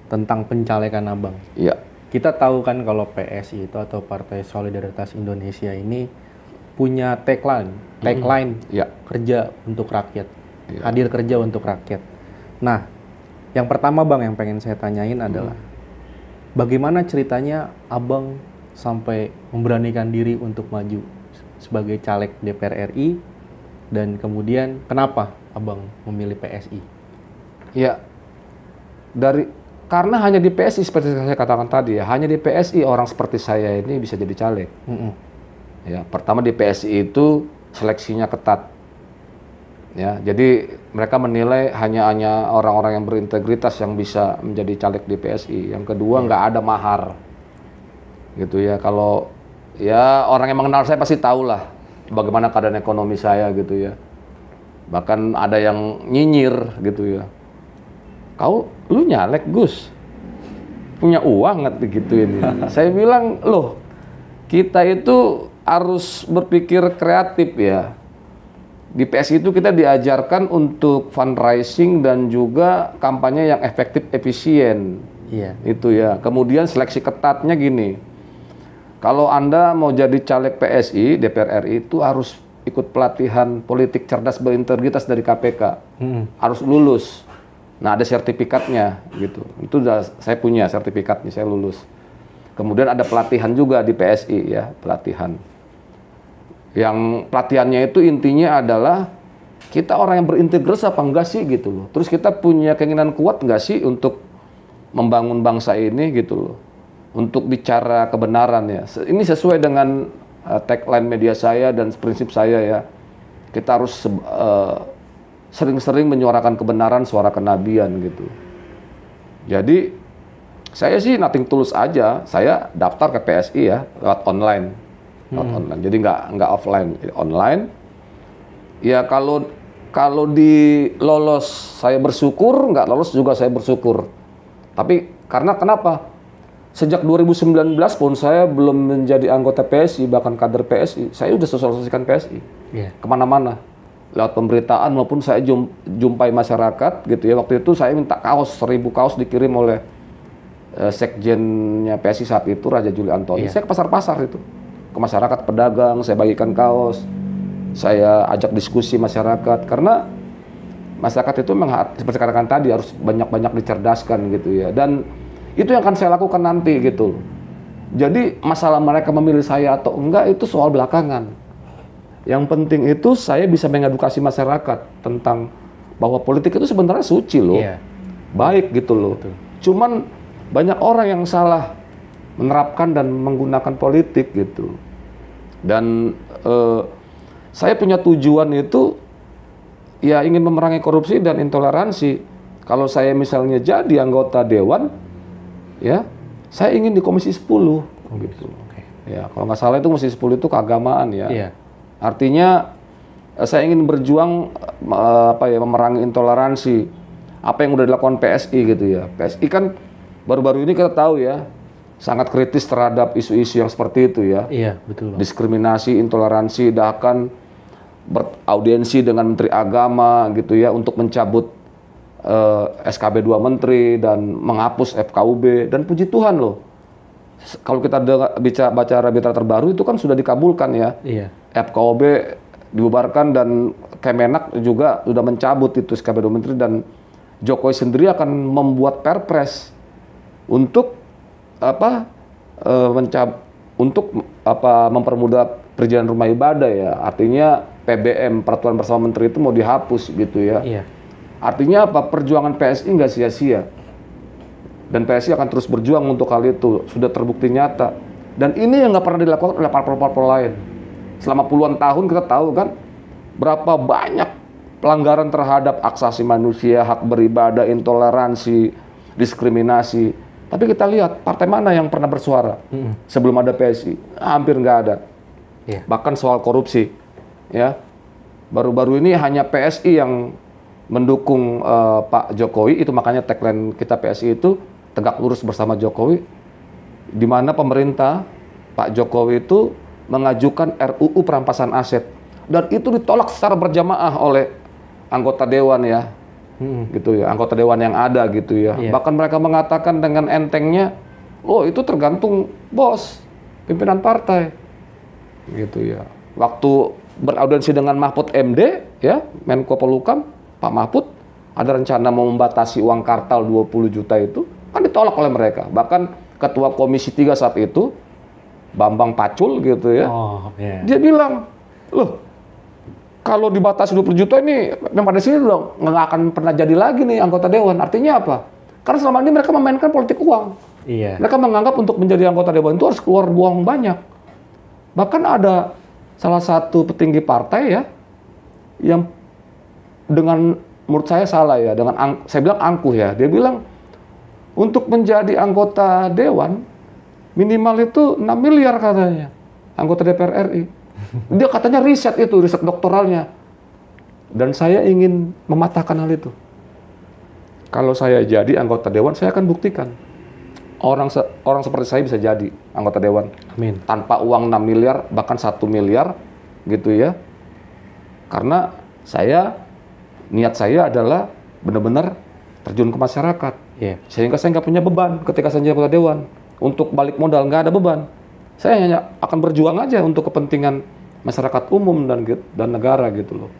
tentang pencalekan Abang. Iya. Kita tahu kan kalau PSI itu atau Partai Solidaritas Indonesia ini punya tagline Iya. kerja untuk rakyat, Iya. hadir kerja untuk rakyat. Nah, yang pertama Bang yang pengen saya tanyain adalah bagaimana ceritanya Abang sampai memberanikan diri untuk maju sebagai caleg DPR RI dan kemudian kenapa Abang memilih PSI? Ya, karena hanya di PSI seperti saya katakan tadi ya, hanya di PSI orang seperti saya ini bisa jadi caleg. Ya, pertama di PSI itu seleksinya ketat. Ya, jadi mereka menilai hanya orang-orang yang berintegritas yang bisa menjadi caleg di PSI. Yang kedua nggak ada mahar, gitu ya. Kalau ya orang yang mengenal saya pasti tahu lah bagaimana keadaan ekonomi saya gitu ya. Bahkan ada yang nyinyir gitu ya. Lu nyalek Gus, punya uang nggak begitu ini? Saya bilang, loh kita itu harus berpikir kreatif ya. Di PSI itu kita diajarkan untuk fundraising dan juga kampanye yang efektif, efisien. Iya. Itu ya. Kemudian seleksi ketatnya gini, kalau Anda mau jadi caleg PSI, DPR RI itu harus ikut pelatihan politik cerdas berintegritas dari KPK. Harus lulus. Nah, ada sertifikatnya gitu. Itu saya punya sertifikatnya, saya lulus. Kemudian ada pelatihan juga di PSI ya, pelatihan. Yang pelatihannya itu intinya adalah kita orang yang berintegritas apa enggak sih gitu loh. Terus kita punya keinginan kuat enggak sih untuk membangun bangsa ini gitu loh. Untuk bicara kebenaran ya. Ini sesuai dengan tagline media saya dan prinsip saya ya. Kita harus sering-sering menyuarakan kebenaran, suara kenabian gitu. Jadi saya sih nothing tulus aja. Saya daftar ke PSI ya lewat online, online. Jadi nggak offline, online. Ya kalau di lolos saya bersyukur, nggak lolos juga saya bersyukur. Tapi karena kenapa? Sejak 2019 pun saya belum menjadi anggota PSI, bahkan kader PSI. Saya udah sosialisasikan PSI kemana-mana. Lewat pemberitaan maupun saya jumpai masyarakat gitu ya. Waktu itu saya minta kaos, 1000 kaos dikirim oleh sekjennya PSI saat itu, Raja Juli Antoni. Saya ke pasar-pasar itu, ke masyarakat pedagang, saya bagikan kaos, saya ajak diskusi masyarakat. Karena masyarakat itu memang seperti katakan tadi harus banyak-banyak dicerdaskan gitu ya. Dan itu yang akan saya lakukan nanti gitu. Jadi masalah mereka memilih saya atau enggak itu soal belakangan. Yang penting itu saya bisa mengedukasi masyarakat tentang bahwa politik itu sebenarnya suci loh, baik gitu loh. Betul. Cuman banyak orang yang salah menerapkan dan menggunakan politik gitu. Dan saya punya tujuan itu ya ingin memerangi korupsi dan intoleransi. Kalau saya misalnya jadi anggota dewan, ya saya ingin di Komisi 10 gitu. Ya kalau nggak salah itu Komisi 10 itu keagamaan ya. Artinya saya ingin berjuang memerangi intoleransi. Apa yang udah dilakukan PSI gitu ya. PSI kan baru-baru ini kita tahu ya sangat kritis terhadap isu-isu yang seperti itu ya. Iya, betul. Diskriminasi, intoleransi, bahkan beraudiensi dengan Menteri Agama gitu ya untuk mencabut SKB 2 Menteri dan menghapus FKUB. Dan puji Tuhan loh. Kalau kita baca berita terbaru itu kan sudah dikabulkan ya. FKUB dibubarkan dan Kemenak juga sudah mencabut itu SKB 2 Menteri dan Jokowi sendiri akan membuat perpres untuk mempermudah perizinan rumah ibadah ya. Artinya PBM, peraturan bersama menteri itu mau dihapus gitu ya. Artinya apa? Perjuangan PSI nggak sia-sia. Dan PSI akan terus berjuang untuk hal itu. Sudah terbukti nyata. Dan ini yang nggak pernah dilakukan oleh parpol-parpol lain. Selama puluhan tahun kita tahu kan berapa banyak pelanggaran terhadap hak asasi manusia, hak beribadah, intoleransi, diskriminasi. Tapi kita lihat partai mana yang pernah bersuara sebelum ada PSI? Hampir nggak ada. Bahkan soal korupsi, ya baru-baru ini hanya PSI yang mendukung Pak Jokowi. Itu makanya tagline kita PSI itu tegak lurus bersama Jokowi. Di mana pemerintah Pak Jokowi itu mengajukan RUU perampasan aset dan itu ditolak secara berjamaah oleh anggota dewan ya. gitu ya, anggota dewan yang ada gitu ya. Iya. Bahkan mereka mengatakan dengan entengnya, oh itu tergantung bos, pimpinan partai, gitu ya. Waktu beraudiensi dengan Mahfud MD, ya, Menko Polhukam, Pak Mahfud, ada rencana mau membatasi uang kartal 20 juta itu, kan ditolak oleh mereka. Bahkan Ketua Komisi 3 saat itu, Bambang Pacul gitu ya, dia bilang, loh, kalau dibatasi 20 juta ini, memang pada sini dong, nggak akan pernah jadi lagi nih anggota dewan. Artinya apa? Karena selama ini mereka memainkan politik uang. Iya. Mereka menganggap untuk menjadi anggota dewan itu harus keluar uang banyak. Bahkan ada salah satu petinggi partai ya, yang dengan menurut saya salah ya, dengan saya bilang angkuh ya. Dia bilang untuk menjadi anggota dewan minimal itu 6 miliar katanya, anggota DPR RI. Dia katanya riset doktoralnya. Dan saya ingin mematahkan hal itu. Kalau saya jadi anggota dewan, saya akan buktikan. Orang seperti saya bisa jadi anggota dewan. Amin. Tanpa uang 6 miliar, bahkan 1 miliar, gitu ya. Karena niat saya adalah benar-benar terjun ke masyarakat. Yeah. Sehingga saya nggak punya beban ketika saya jadi anggota dewan. Untuk balik modal nggak ada beban. Saya hanya akan berjuang aja untuk kepentingan masyarakat umum dan negara gitu loh.